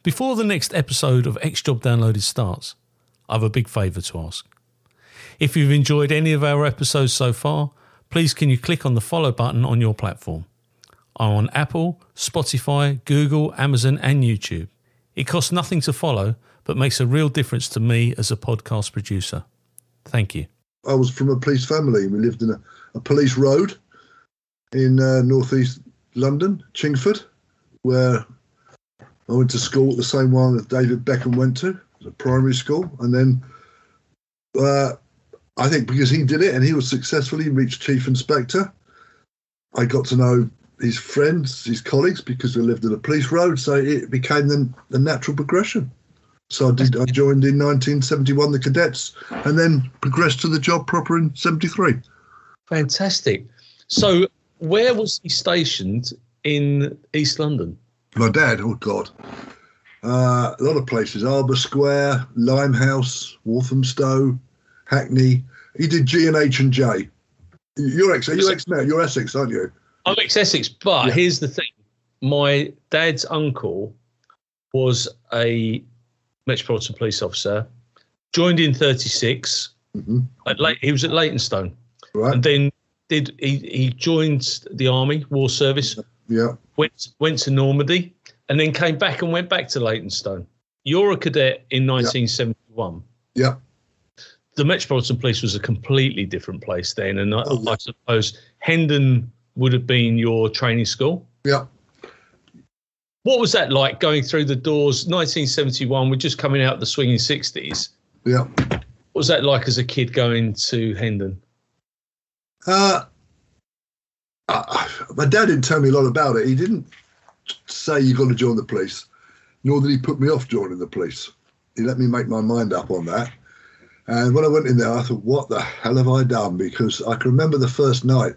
Before the next episode of X Job Downloaded starts, I have a big favour to ask. If you've enjoyed any of our episodes so far, please can you click on the follow button on your platform. I'm on Apple, Spotify, Google, Amazon and YouTube. It costs nothing to follow, but makes a real difference to me as a podcast producer. Thank you. I was from a police family. We lived in a police road in northeast London, Chingford, where I went to school at the same one that David Beckham went to, a primary school. And then I think because he did it and he was successful, he reached Chief Inspector. I got to know his friends, his colleagues, because we lived in a police road. So it became the natural progression. So I joined in 1971, the cadets, and then progressed to the job proper in 73. Fantastic. So where was he stationed in East London? My dad, oh God, a lot of places: Arbour Square, Limehouse, Walthamstow, Hackney. He did G and H and J. You're ex-Met. You're Essex, aren't you? I'm ex-Essex, but Here's the thing: my dad's uncle was a Metropolitan Police officer. Joined in '36. Mm-hmm. He was at Leytonstone, right? And then he joined the army, war service. Yeah. Went to Normandy and then came back and went back to Leytonstone. You're a cadet in 1971. Yeah. The Metropolitan Police was a completely different place then. And I suppose Hendon would have been your training school. Yeah. What was that like going through the doors? 1971, we're just coming out of the swinging 60s. Yeah. What was that like as a kid going to Hendon? My dad didn't tell me a lot about it. He didn't say you got to join the police, nor did he put me off joining the police. He let me make my mind up on that. And when I went in there, I thought, what the hell have I done? Because I can remember the first night,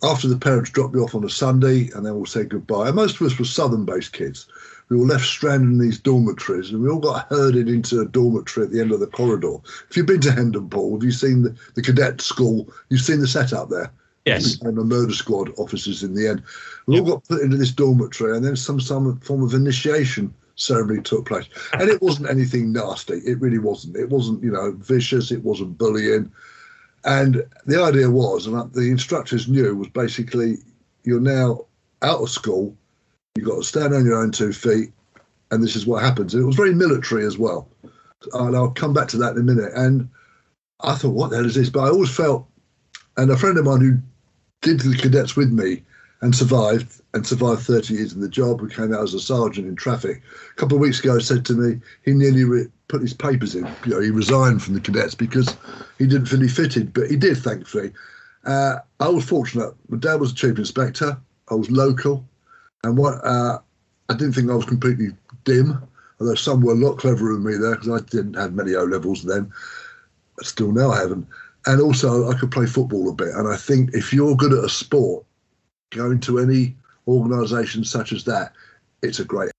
after the parents dropped me off on a Sunday and then we'll say goodbye. And most of us were southern-based kids. We were left stranded in these dormitories and we all got herded into a dormitory at the end of the corridor. If you've been to Hendon, Paul, have you seen the cadet school? You've seen the setup there? Yes. And the murder squad officers in the end. We all got put into this dormitory and then some form of initiation ceremony took place. And it wasn't anything nasty. It really wasn't. It wasn't, vicious. It wasn't bullying. And the idea was, and the instructors knew, was basically you're now out of school. You've got to stand on your own 2 feet, and this is what happens. And it was very military as well. And I'll come back to that in a minute. And I thought, what the hell is this? But I always felt, and a friend of mine who did the cadets with me and survived 30 years in the job, who came out as a sergeant in traffic, a couple of weeks ago said to me he nearly put his papers in. He resigned from the cadets because he didn't feel he fitted, but he did, thankfully. I was fortunate. My dad was a chief inspector. I was local. And I didn't think I was completely dim, although some were a lot cleverer than me there because I didn't have many O-levels then. Still now I haven't. And also I could play football a bit. And I think if you're good at a sport, going to any organisation such as that, it's a great